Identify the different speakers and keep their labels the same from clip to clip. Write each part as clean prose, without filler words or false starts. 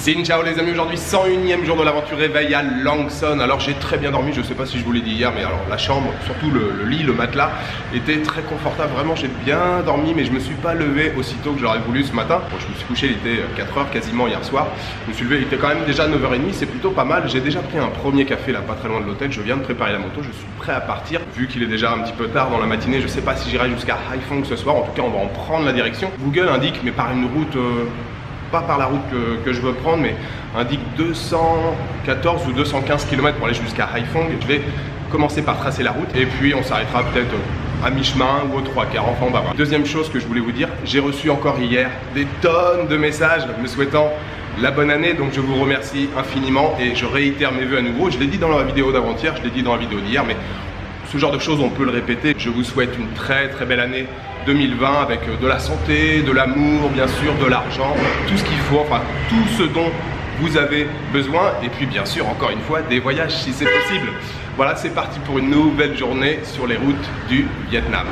Speaker 1: Sin ciao les amis, aujourd'hui 101e jour de l'aventure réveil à Langson. Alors j'ai très bien dormi, je sais pas si je vous l'ai dit hier, mais alors la chambre, surtout le lit, le matelas était très confortable, vraiment j'ai bien dormi, mais je me suis pas levé aussitôt que j'aurais voulu ce matin. Bon, je me suis couché, il était 4h quasiment hier soir, je me suis levé, il était quand même déjà 9h30, c'est plutôt pas mal. J'ai déjà pris un premier café là pas très loin de l'hôtel, je viens de préparer la moto, je suis prêt à partir. Vu qu'il est déjà un petit peu tard dans la matinée, je sais pas si j'irai jusqu'à Haiphong ce soir, en tout cas on va en prendre la direction. Google indique, mais par une route... pas par la route que je veux prendre, mais indique 214 ou 215 km pour aller jusqu'à Haiphong. Je vais commencer par tracer la route et puis on s'arrêtera peut-être à mi-chemin ou aux 3/4, enfin on va voir. Deuxième chose que je voulais vous dire, j'ai reçu encore hier des tonnes de messages me souhaitant la bonne année, donc je vous remercie infiniment et je réitère mes vœux à nouveau. Je l'ai dit dans la vidéo d'avant-hier, je l'ai dit dans la vidéo d'hier, mais ce genre de choses on peut le répéter. Je vous souhaite une très très belle année 2020 avec de la santé, de l'amour, bien sûr, de l'argent, tout ce qu'il faut, enfin tout ce dont vous avez besoin et puis bien sûr encore une fois des voyages si c'est possible. Voilà, c'est parti pour une nouvelle journée sur les routes du Vietnam.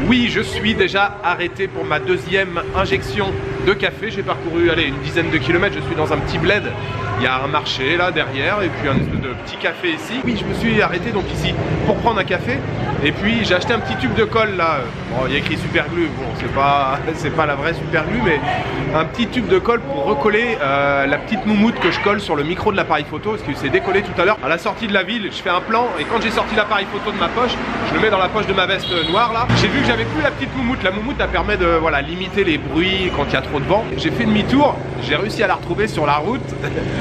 Speaker 1: Oui, je suis déjà arrêté pour ma deuxième injection de café. J'ai parcouru, allez, une dizaine de kilomètres. Je suis dans un petit bled. Il y a un marché là derrière et puis un espèce de petit café ici. Oui, je me suis arrêté donc ici pour prendre un café. Et puis j'ai acheté un petit tube de colle là. Bon, il y a écrit super glue. Bon, c'est pas la vraie super glue, mais un petit tube de colle pour recoller la petite moumoute que je colle sur le micro de l'appareil photo parce que c'est décollé tout à l'heure. À la sortie de la ville, je fais un plan et quand j'ai sorti l'appareil photo de ma poche, je le mets dans la poche de ma veste noire là. J'ai vu que j'avais plus la petite moumoute. La moumoute, elle permet de voilà, limiter les bruits quand il y a trop de vent. J'ai fait demi-tour, j'ai réussi à la retrouver sur la route.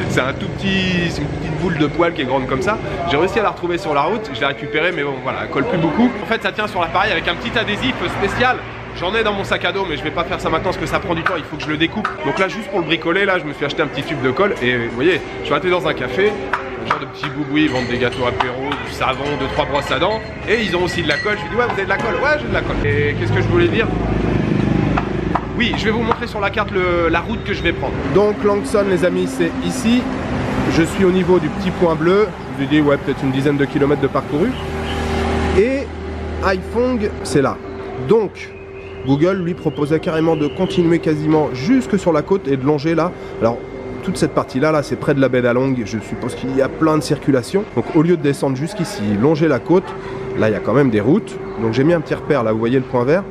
Speaker 1: C'est une petite boule de poil qui est grande comme ça. J'ai réussi à la retrouver sur la route, je l'ai récupérée, mais bon voilà, elle colle plus beaucoup. En fait, ça tient sur l'appareil avec un petit adhésif spécial. J'en ai dans mon sac à dos, mais je vais pas faire ça maintenant parce que ça prend du temps, il faut que je le découpe. Donc là, juste pour le bricoler, là, je me suis acheté un petit tube de colle et vous voyez, je suis arrêté dans un café. Genre de petits boubouis, ils vendent des gâteaux apéro, du savon, 2-3 brosses à dents. Et ils ont aussi de la colle. Je lui dis ouais, vous avez de la colle? Ouais, j'ai de la colle. Et qu'est-ce que je voulais dire? Oui, je vais vous montrer sur la carte la route que je vais prendre. Donc Langson les amis, c'est ici. Je suis au niveau du petit point bleu. Je vous ai dit ouais, peut-être une dizaine de kilomètres de parcouru. Et Haiphong, c'est là. Donc Google lui proposait carrément de continuer quasiment jusque sur la côte et de longer là. Alors toute cette partie là, c'est près de la baie d'Along, je suppose qu'il y a plein de circulation. Donc au lieu de descendre jusqu'ici, longer la côte, là il y a quand même des routes. Donc j'ai mis un petit repère là, vous voyez le point vert.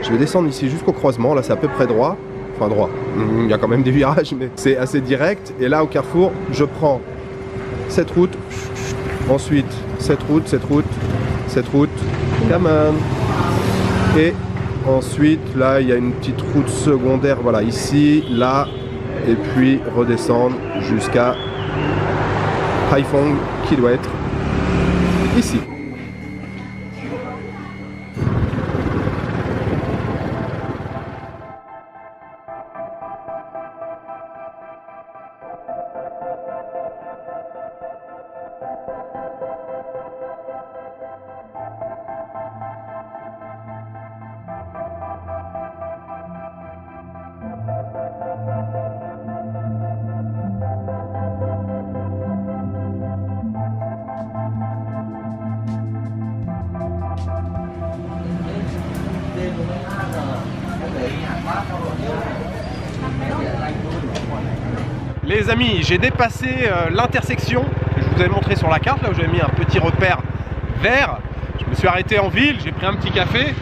Speaker 1: Je vais descendre ici jusqu'au croisement, là c'est à peu près droit. Enfin droit, il y a quand même des virages mais c'est assez direct. Et là au carrefour, je prends cette route, ensuite cette route, come on. Et ensuite là il y a une petite route secondaire, voilà ici, là. Et puis redescendre jusqu'à Haiphong qui doit être ici. Les amis, j'ai dépassé l'intersection que je vous avais montré sur la carte, là où j'avais mis un petit repère vert. Je me suis arrêté en ville, j'ai pris un petit café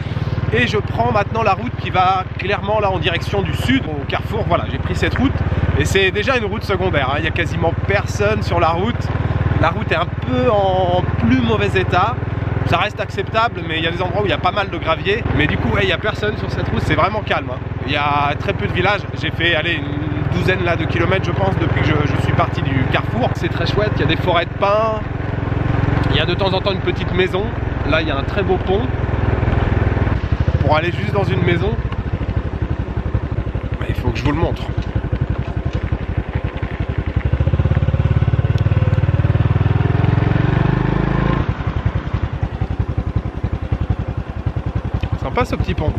Speaker 1: et je prends maintenant la route qui va clairement là en direction du sud, au carrefour. Voilà, j'ai pris cette route et c'est déjà une route secondaire, hein. Il n'y a quasiment personne sur la route. La route est un peu en plus mauvais état. Ça reste acceptable, mais il y a des endroits où il y a pas mal de gravier. Mais du coup, ouais, il n'y a personne sur cette route, c'est vraiment calme, hein. Il y a très peu de villages. J'ai fait allez, une douzaine là, de kilomètres, je pense, depuis que je suis parti du carrefour. C'est très chouette, il y a des forêts de pins. Il y a de temps en temps une petite maison. Là, il y a un très beau pont. Pour aller juste dans une maison, il faut que je vous le montre. Sympa ce petit pont.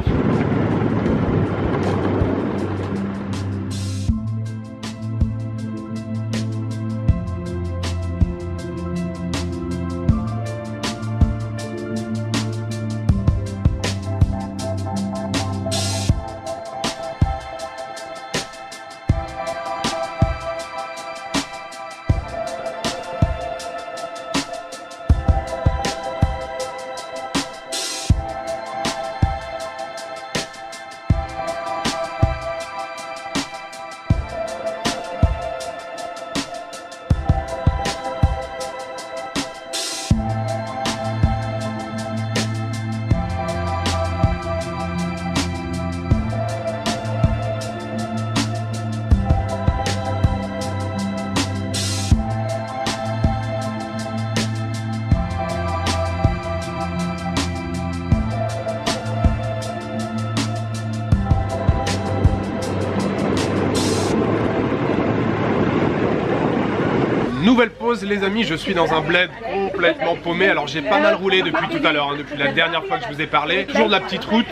Speaker 1: Nouvelle pause les amis, je suis dans un bled complètement paumé. Alors j'ai pas mal roulé depuis tout à l'heure, hein, depuis la dernière fois que je vous ai parlé. Toujours de la petite route,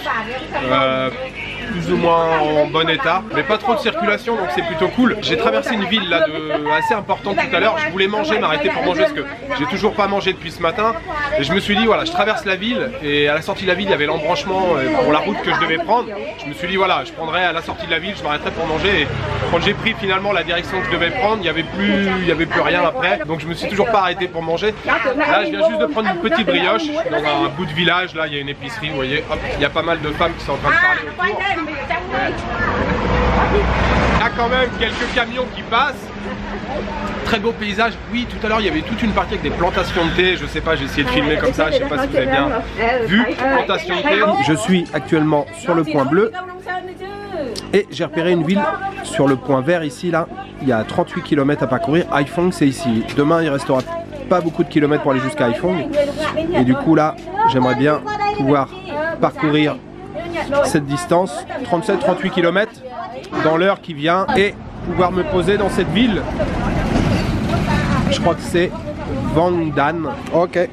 Speaker 1: plus ou moins en bon état, mais pas trop de circulation, donc c'est plutôt cool. J'ai traversé une ville là assez importante tout à l'heure. Je voulais manger, m'arrêter pour manger parce que j'ai toujours pas mangé depuis ce matin. Et je me suis dit voilà, je traverse la ville et à la sortie de la ville il y avait l'embranchement pour la route que je devais prendre. Je me suis dit voilà, je prendrai à la sortie de la ville, je m'arrêterai pour manger. Et quand j'ai pris finalement la direction que je devais prendre, il y avait plus rien après. Donc je me suis toujours pas arrêté pour manger. Là je viens juste de prendre une petite brioche. Je suis dans un bout de village, là il y a une épicerie, vous voyez. Hop, il y a pas mal de femmes qui sont en train de parler autour. Il y a quand même quelques camions qui passent. Très beau paysage. Oui, tout à l'heure il y avait toute une partie avec des plantations de thé. Je sais pas, j'ai essayé de filmer comme ça. Je sais pas si vous avez bien vu. Plantation de thé. Je suis actuellement sur le point bleu. Et j'ai repéré une ville sur le point vert ici là. Il y a 38 km à parcourir. Haiphong c'est ici. Demain il restera pas beaucoup de kilomètres pour aller jusqu'à Haiphong. Et du coup là j'aimerais bien pouvoir parcourir cette distance, 37-38 km dans l'heure qui vient et pouvoir me poser dans cette ville. Je crois que c'est Vangdan. Ok.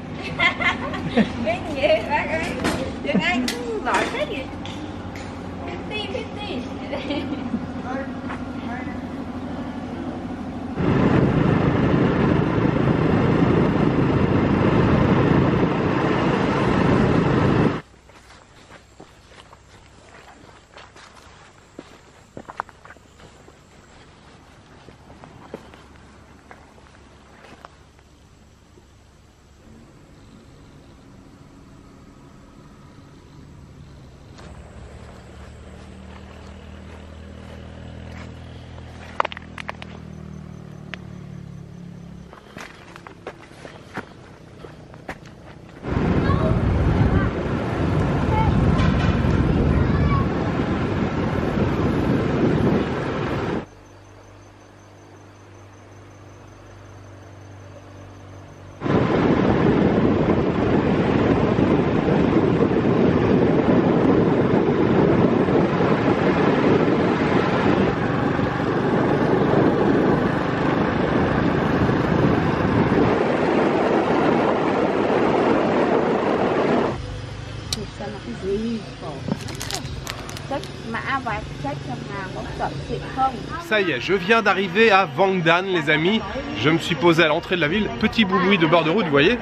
Speaker 1: Ça y est, je viens d'arriver à Vangdan les amis. Je me suis posé à l'entrée de la ville. Petit boui de bord de route, vous voyez.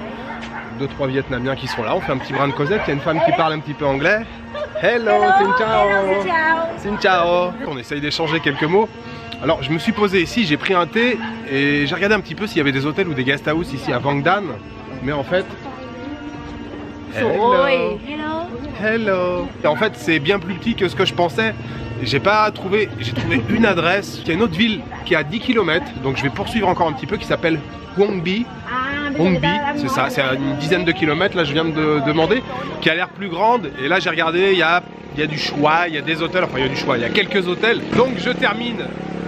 Speaker 1: 2-3 Vietnamiens qui sont là. On fait un petit brin de causette. Il y a une femme qui parle un petit peu anglais. Hello, xin chao. Xin chao. On essaye d'échanger quelques mots. Alors je me suis posé ici, j'ai pris un thé et j'ai regardé un petit peu s'il y avait des hôtels ou des guest house ici à Vangdan. Mais en fait... Hello. Hello. Et en fait c'est bien plus petit que ce que je pensais. J'ai trouvé une adresse. Il y a une autre ville qui est à 10 km. Donc je vais poursuivre encore un petit peu qui s'appelle Huong Bi. Huong Bi, c'est ça, c'est à une dizaine de kilomètres, là je viens de demander, qui a l'air plus grande. Et là j'ai regardé, il y a du choix, il y a des hôtels, enfin il y a du choix, il y a quelques hôtels. Donc je termine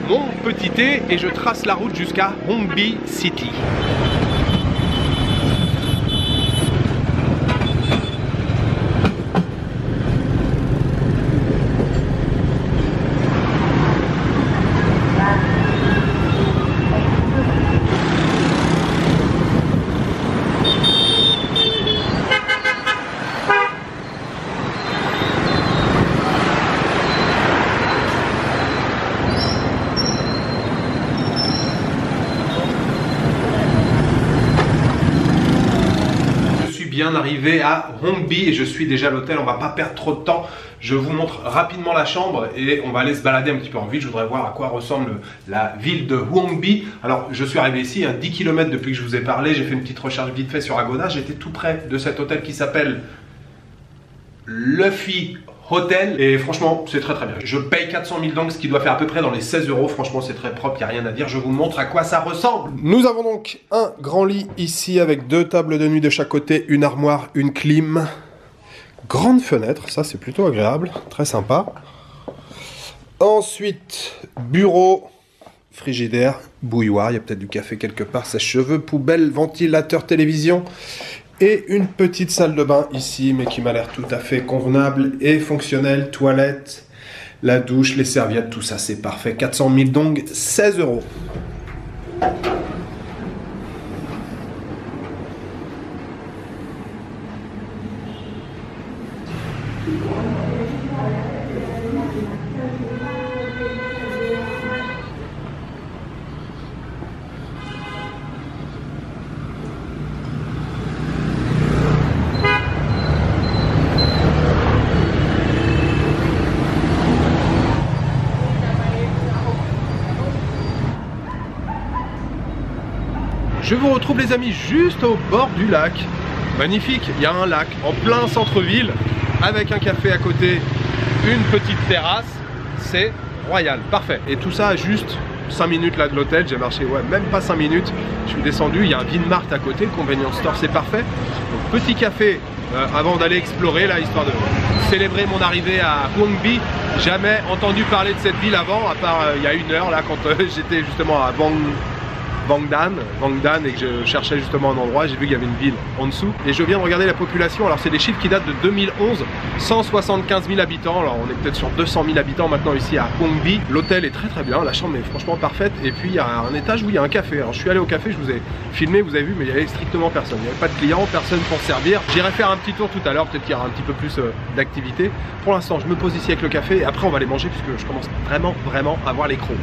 Speaker 1: mon petit thé et je trace la route jusqu'à Huong Bi City. bien arrivé à Hongbi et je suis déjà à l'hôtel. On va pas perdre trop de temps. Je vous montre rapidement la chambre et on va aller se balader un petit peu en ville. Je voudrais voir à quoi ressemble la ville de Hongbi. Alors, je suis arrivé ici, 10 km depuis que je vous ai parlé. J'ai fait une petite recherche vite fait sur Agoda. J'étais tout près de cet hôtel qui s'appelle Luffy Hotel et franchement c'est très bien. Je paye 400 000 dong, ce qui doit faire à peu près dans les 16 €. Franchement c'est très propre, il n'y a rien à dire. Je vous montre à quoi ça ressemble. Nous avons donc un grand lit ici avec 2 tables de nuit de chaque côté, une armoire, une clim, grande fenêtre, ça c'est plutôt agréable, très sympa. Ensuite bureau, frigidaire, bouilloire, il y a peut-être du café quelque part, sèche-cheveux, poubelle, ventilateur, télévision. Et une petite salle de bain ici, mais qui m'a l'air tout à fait convenable et fonctionnelle. Toilette, la douche, les serviettes, tout ça c'est parfait. 400 000 dong, 16 €. Je vous retrouve les amis juste au bord du lac. Magnifique, il y a un lac en plein centre-ville avec un café à côté, une petite terrasse, c'est royal, parfait. Et tout ça à juste 5 minutes là de l'hôtel, j'ai marché même pas 5 minutes, je suis descendu, il y a un Vinmart à côté, le convenience store, c'est parfait. Donc petit café avant d'aller explorer là, histoire de célébrer mon arrivée à Hongbi. Jamais entendu parler de cette ville avant, à part il y a 1 heure là quand j'étais justement à Bangdan et que je cherchais justement un endroit, j'ai vu qu'il y avait une ville en dessous et je viens de regarder la population. Alors c'est des chiffres qui datent de 2011, 175 000 habitants, alors on est peut-être sur 200 000 habitants maintenant ici à Hongbi. L'hôtel est très bien, la chambre est franchement parfaite et puis il y a un étage où il y a un café. Alors je suis allé au café, je vous ai filmé, vous avez vu, mais il n'y avait strictement personne, il n'y avait pas de clients, personne pour servir. J'irai faire un petit tour tout à l'heure, peut-être qu'il y aura un petit peu plus d'activité. Pour l'instant je me pose ici avec le café et après on va aller manger puisque je commence vraiment à voir les crocs.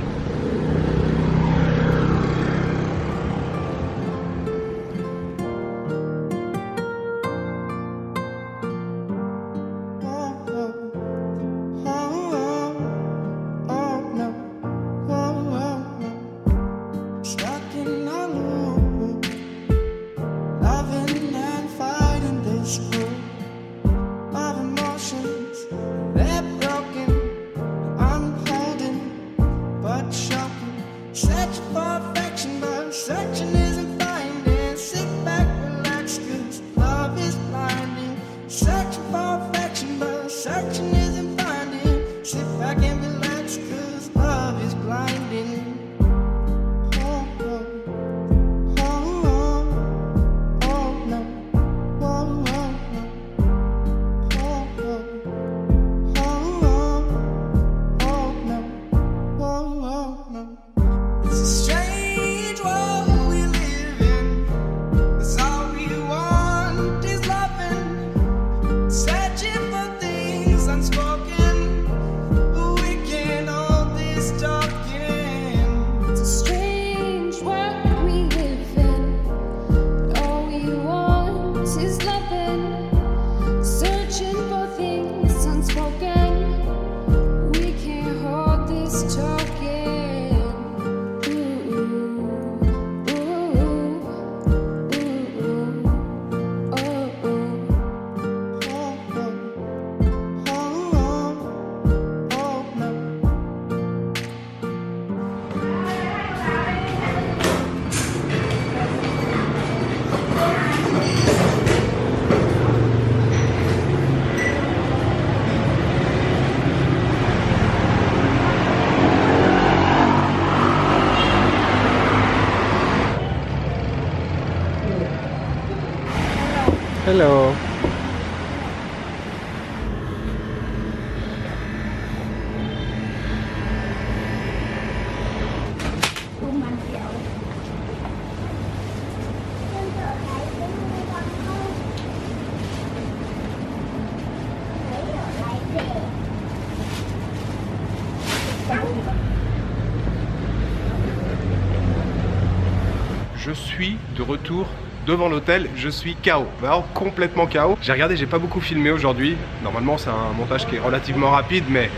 Speaker 1: Hello. Je suis de retour devant l'hôtel, je suis KO. Alors complètement KO. J'ai regardé, j'ai pas beaucoup filmé aujourd'hui. Normalement c'est un montage qui est relativement rapide, mais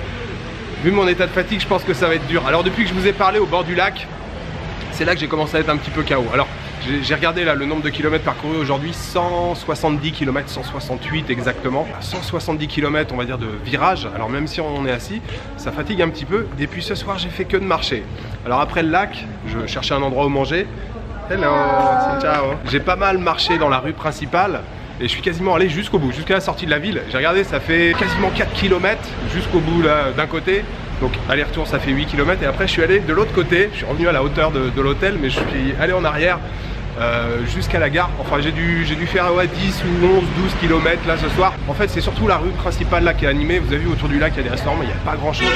Speaker 1: vu mon état de fatigue, je pense que ça va être dur. Alors depuis que je vous ai parlé au bord du lac, c'est là que j'ai commencé à être un petit peu KO. Alors j'ai regardé là le nombre de kilomètres parcourus aujourd'hui, 170 km, 168 exactement. 170 km on va dire de virage, alors même si on est assis, ça fatigue un petit peu. Et puis ce soir j'ai fait que de marcher. Alors après le lac, je cherchais un endroit où manger. Hello, ciao. J'ai pas mal marché dans la rue principale. Et je suis quasiment allé jusqu'au bout, jusqu'à la sortie de la ville. J'ai regardé, ça fait quasiment 4 km jusqu'au bout là d'un côté. Donc aller-retour ça fait 8 km et après je suis allé de l'autre côté, je suis revenu à la hauteur de l'hôtel, mais je suis allé en arrière jusqu'à la gare. Enfin j'ai dû faire ouais, 10 ou 11, 12 km là ce soir. En fait c'est surtout la rue principale là qui est animée. Vous avez vu autour du lac il y a des restaurants mais il n'y a pas grand chose.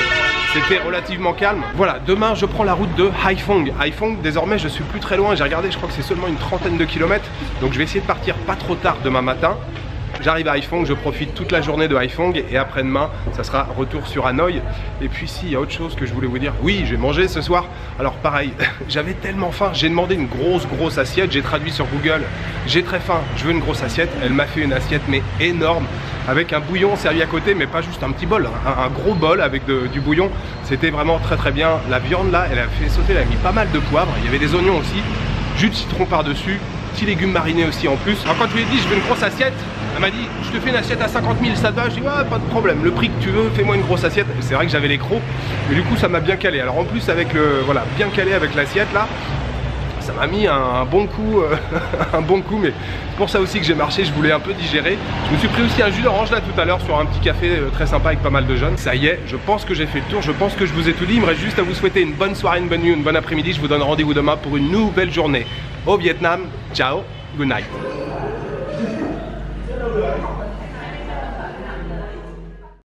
Speaker 1: C'était relativement calme. Voilà, demain je prends la route de Haiphong. Haiphong, désormais je suis plus très loin, j'ai regardé, je crois que c'est seulement une trentaine de kilomètres. Donc je vais essayer de partir pas trop tard demain matin. J'arrive à Haiphong, je profite toute la journée de Haiphong et après-demain, ça sera retour sur Hanoï. Et puis si, il y a autre chose que je voulais vous dire. Oui, j'ai mangé ce soir. Alors pareil, j'avais tellement faim, j'ai demandé une grosse assiette. J'ai traduit sur Google, j'ai très faim, je veux une grosse assiette. Elle m'a fait une assiette mais énorme, avec un bouillon servi à côté, mais pas juste un petit bol, un gros bol avec du bouillon. C'était vraiment très bien. La viande là, elle a fait sauter, elle a mis pas mal de poivre. Il y avait des oignons aussi, jus de citron par-dessus, petits légumes marinés aussi en plus. Alors quand je lui ai dit je veux une grosse assiette, elle m'a dit je te fais une assiette à 50 000, ça te va? Je dis ouais, pas de problème, le prix que tu veux, fais-moi une grosse assiette. C'est vrai que j'avais les crocs, mais du coup ça m'a bien calé. Alors en plus avec le, voilà, bien calé avec l'assiette là, ça m'a mis un bon coup, un bon coup, mais c'est pour ça aussi que j'ai marché, je voulais un peu digérer. Je me suis pris aussi un jus d'orange là tout à l'heure sur un petit café très sympa avec pas mal de jeunes. Ça y est, je pense que j'ai fait le tour, je pense que je vous ai tout dit. Il me reste juste à vous souhaiter une bonne soirée, une bonne nuit, une bonne après-midi. Je vous donne rendez-vous demain pour une nouvelle journée au Vietnam. Ciao, good night.